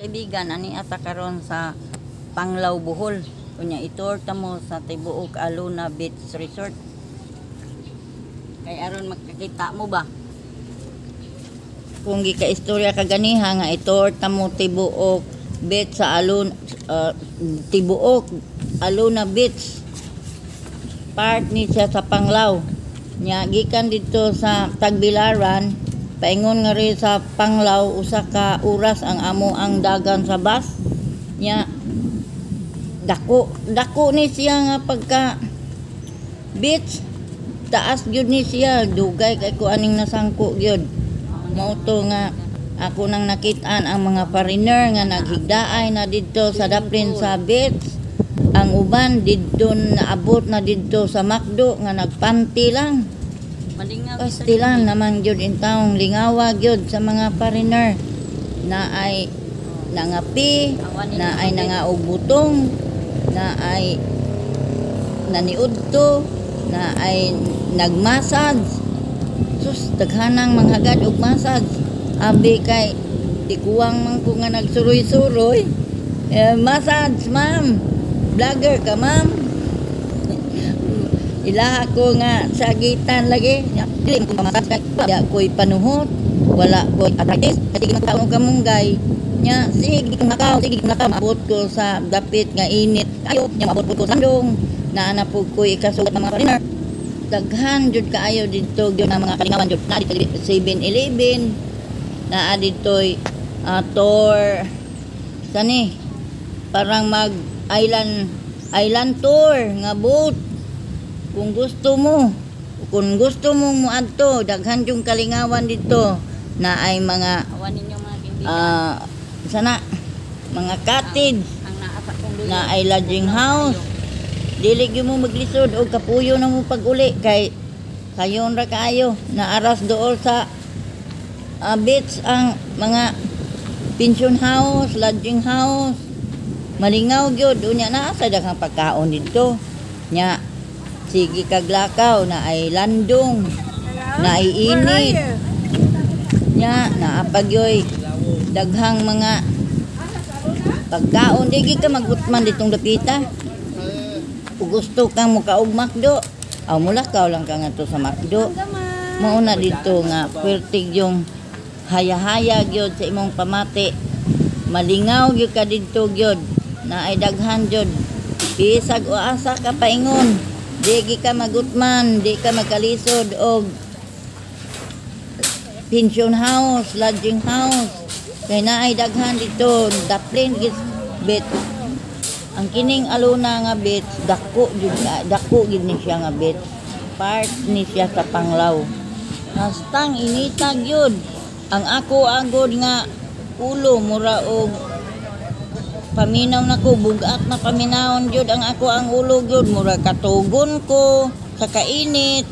Kaibigan, ani ata karon sa Panglao, Bohol. Kunya itorta mo sa tibuok Aluna Beach Resort. Kay aron magkakita mo ba? Kung gika-istorya ka ganiha nga itorta mo tibuok beach sa tibuok Aluna Beach. Part ni siya sa Panglao. Nya gikan dito sa Tagbilaran, paingon nga rin sa Panglao usa ka oras ang amo ang dagan sa bus. Nya dako ni siya nga pagka beach, taas gyud ni siya, dugay kay ko aning nasangko gyud. Mao to nga ako nang nakit-an ang mga foreigner nga naghigdaay na didto sa daplin sa beach. Ang uban didto naabot na didto sa Macdo nga nagpanti lang. Pastilan naman gyud in taong lingawa gyud sa mga foreigner na ay nangapi, na ay nangaugutong, na ay naniudto, na ay nagmassage. Sus, daghanang manghagad og massage. Abi kay ikuwang man ko nga nagsuroy-suroy. Massage, ma'am. Vlogger ka, ma'am. Ilaha ko nga sa gitan lagi. Dili ko massage kay wala ko'y panuhot, wala ko'y arthritis. Sige magtaon ka munggay. Nya sige kumakaw, abot ko sa dapit nga init. Ayo, nya abot ko sa sandong. Naana po ko'y ikasugat ng mga foreigner. Daghan jud kaayo dito gyud nga mga kalingawan jud na dito 7-Eleven, naa dito'y tour sani parang mag island tour nga boat kung gusto mo muadto. Daghan yung kalingawan dito na ay mga sana mga cottage na ay lodging house. Dili gyud mo maglisod og kapuyo na mo pag-uli kay kayon ra kaayo na aras dool sa beach ang mga pension house, lodging house. Malingaw gyud unya na sa daghang pagkaon dito. Nya sige kaglakaw na ay landong, na ay init. Nya naapagyoy daghang mga pagkaon di ka magutman ditong dapita. Kung gusto kang mukaog Macdo, mulakaw lang ka nga to sa Macdo. Mauna dito nga pertig yung haya-haya gyud sa imong pamati. Malingaw gyud ka dito gyud na ay daghan gyud. Bisag o asa ka paingon, di ka magutman, di ka magkalisod og pension house, lodging house. Kay na ay daghan dito, daplin bit. Ang kining Aluna nga beach, dako gid ni siya nga beach. Part ni siya sa Panglao. Hastang inita gyud. Ang ako agod nga ulo mura og paminaw nako, bugat na paminawon gyud ang ako ang ulo gyud, mura katugon ko sa kainit.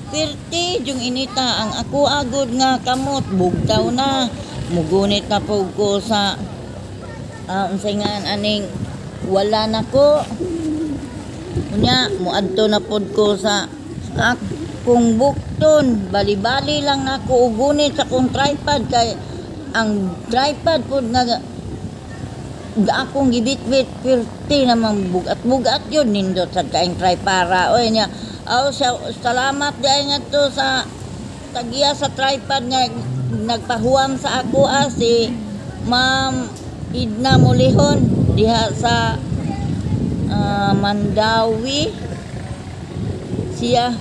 Pirti yung inita ang ako agod nga kamot, bugtaw na. Mugunit na po ko sa unsay nga aning wala na ko. Unya muadto na pod ko sa akong bukton. Bali-bali lang nako ugunit sa akong tripod kay ang tripod pod nga akong gibit-bit pirti namang bugat-bugat yun nindot sa kaing tripara. Oy nya salamat dai nga to sa tagiya sa tripod nga nagpahuam sa ako si Ma'am Idna Mulihon diha sa Mandawi. Siya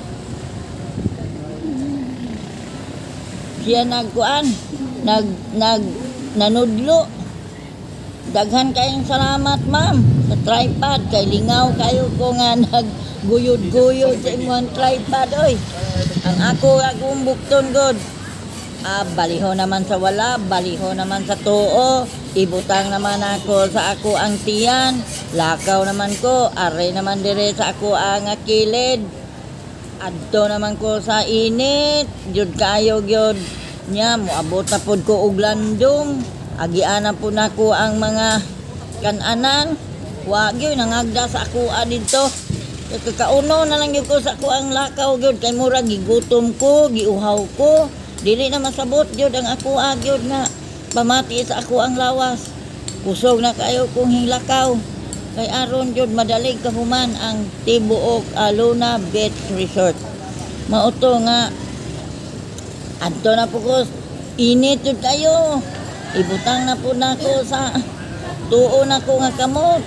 nagkuan nanudlo. Daghan kayong salamat ma'am sa tripod kay lingaw kayo ko nga nagguyod-guyod sa imong tripod. Oy ang ako akong bukton god. Baliho naman sa wala, baliho naman sa tuo. Ibutang naman ako sa ako ang tiyan. Lakaw naman ko, are naman dire sa ako ang kilid. Adto naman ko sa init. Jud kayo gyud nya moabot na pod ko og landong. Agiana po nako ang mga kananan. Wa gyud nangagda sa ako dito. Kakauno na lang gyud ko sa ako ang lakaw gyud kay mura gigutom ko, giuhaw ko. Dili na masabot gyud ang ako agyod nga pamati sa ako ang lawas. kusog na kayo kung hinglakaw. Kay aron jud madalig kahuman ang tibuok Luna Beach Resort. Mauto nga adto na po ko init jud kayo. Ibutang na po nako sa tuo na ko nga kamot.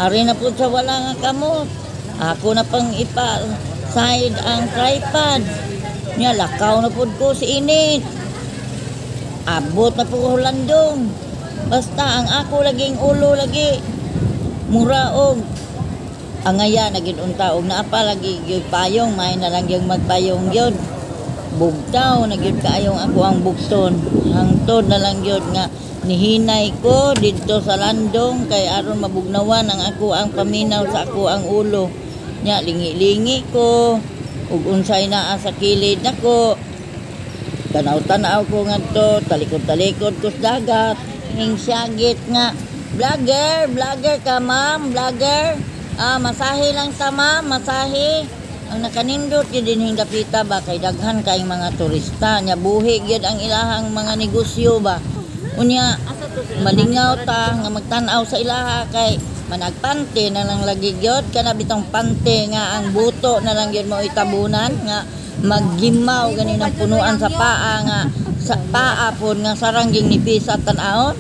Ari na po sa wala nga kamot. Ako na pang ipa side ang tripod. Nya lakaw na po ko si init. Abot na po ko landong. Basta ang ako laging ulo lagi mura og angaya na gid unta og naapa lagi gyud payong may na lang gyud magpayong gyud bugtaw na gyud kaayong ako ang bugton hangtod na lang gyud nga nihinay ko didto sa landong kay aron mabugnawan ang ako ang paminaw sa ako ang ulo nya lingi-lingi ko ug unsay naa sa kilid nako tanaw-tanaw ko ngadto talikod-talikod ko sa dagat ning syagit nga vlogger ka ma'am, vlogger. Masahe lang ta ma'am, masahe. Ang nakanindot yun din hingapita ba kay daghan kay mga turista nya buhi gyud ang ilahang mga negosyo ba. Unya malingaw ta nga magtan-aw sa ilaha kay managpante na lang lagi gyud kana bitong pante nga ang buto na lang gyud mo itabunan nga maggimaw ganin ang punuan sa paa nga sa paa pod nga sarang ging nipis at tan-aon.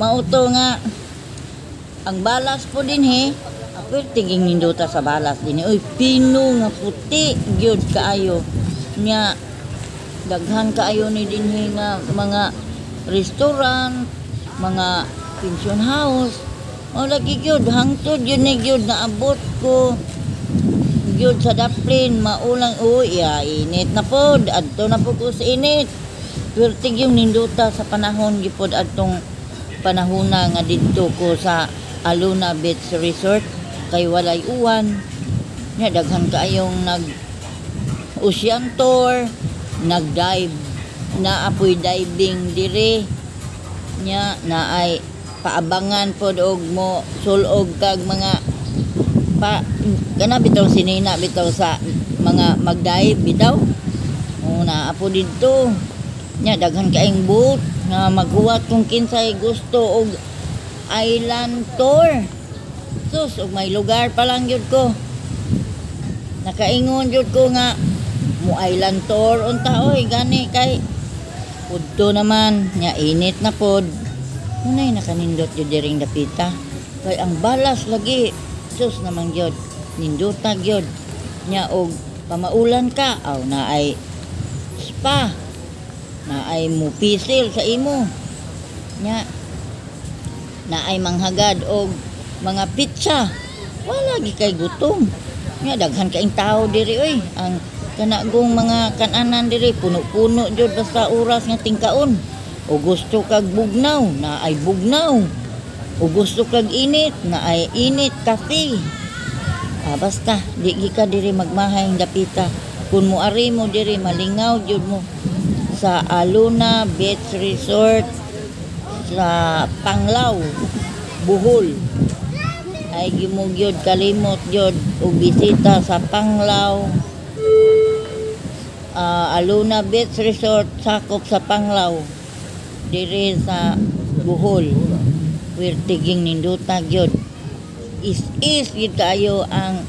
Mauto nga ang balas po din ako tinging ninduta sa balas din oy pino nga puti gyud kaayo nya daghan kaayo ni dinhi nga mga restaurant mga pension house o lagi gyud hangtod yun ni gyud naabot ko gyud sa daplin maulang init na pod adto na po ko sa init pero yung ninduta sa panahon gyud adtong panahona nga didto ko sa Luna Beach Resort kay walay uwan nya daghan kaayong nag ocean tour nag-dive na apoy diving dire nya naay paabangan pod og mo sulog kag mga kana bitaw sinina bitaw sa mga mag-dive bitaw na apo didto nya daghan kaayong boat nga maghuwat kung kinsay gusto og island tour. Sus, og may lugar pa lang yun ko. Nakaingon yun ko nga mo island tour unta oy gani kay pudto naman nya init na pod. Unay nakanindot yun diring dapita. Kay ang balas lagi. Sus naman yun. Nindotag yun. Nya og pamaulan ka aw na ay spa na ay mupisil sa imo nya na ay manghagad og mga pizza wala gi kay gutom nya daghan kaing tao diri oy ang kanagong mga kananan diri puno-puno jud basta oras nga tingkaon o gusto kag bugnaw na ay bugnaw o gusto kag init na ay init kape basta di gi ka diri magmahay dapita kun moari mo diri malingaw jud mo sa Luna Beach Resort sa Panglao, Bohol. Ay gimugyod kalimot jud og bisita sa Panglao. Luna Beach Resort sakop sa Panglao. Diri sa Bohol. Wirtiging ninduta gyud. Is gyud kaayo ang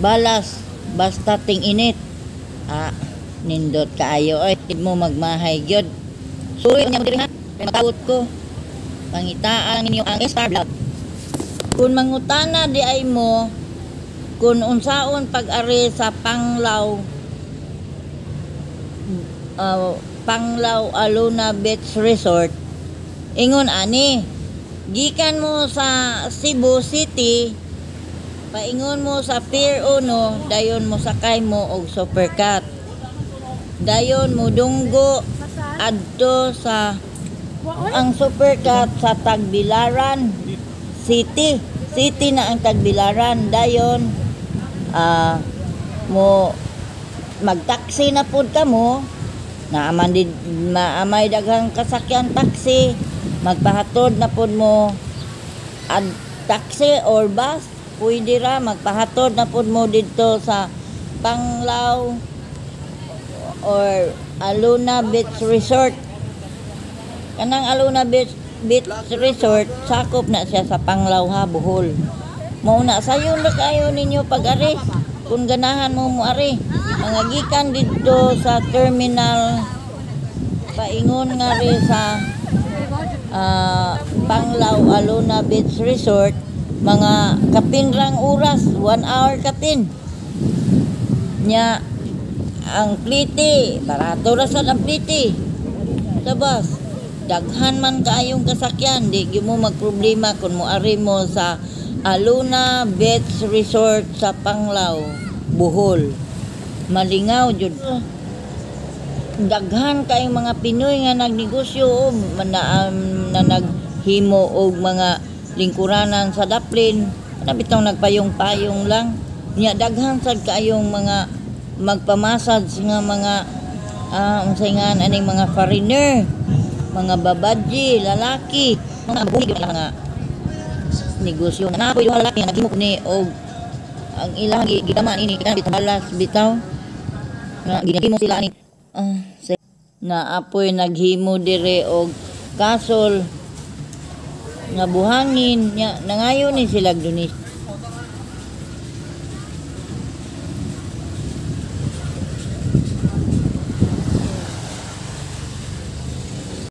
balas basta ting init. Nindot kaayo oy mo magmahay gyud suyo nya diri nga matawot ko pangitaan ninyo ang Star Vlog kun mangutana di ay mo kun unsaon pag-ari sa Panglao Luna Beach Resort ingon ani gikan mo sa Cebu City paingon mo sa Pier 1 dayon mo sakay mo og Supercat dayon mo dunggo adto sa ang Supercat sa Tagbilaran City na ang Tagbilaran dayon mo magtaksi na pud ka mo maamay daghang kasakyan taxi magpahatod na pud mo taxi or bus pwede ra magpahatod na pud mo didto sa Panglao or Luna Beach Resort Kanang Aluna Beach Resort sakop na siya sa Panglao ha, Bohol. Mao na sayon ra kayo ninyo pag-ari. Kung ganahan mo ari, mga gikan dito sa terminal paingon nga rin sa Panglao Aluna Beach Resort, mga kapinrang oras, 1 hour kapin nya ang pliti, barato ra sad ang pliti tabas daghan man kaayong kasakyan, di gyud mo magproblema kung moari mo sa Aluna Beach Resort sa Panglao, Bohol. Malingaw jud. Daghan kayong mga Pinoy nga nagnegosyo na naghimo og mga lingkuranan sa Daplin. Bitaw nagpayong-payong lang. Nya daghan sad kaayong mga magpamasad nga mga unsay nga aning mga foreigner, mga babadji, lalaki, mga bulig nga negosyo na napoy yung lalaki naghimo ni og ang ilang gigaman ini kan bitaw bitaw na ginahimo sila ani na apoy naghimo dire og kasol nga buhangin nya nangayo ni sila Dunis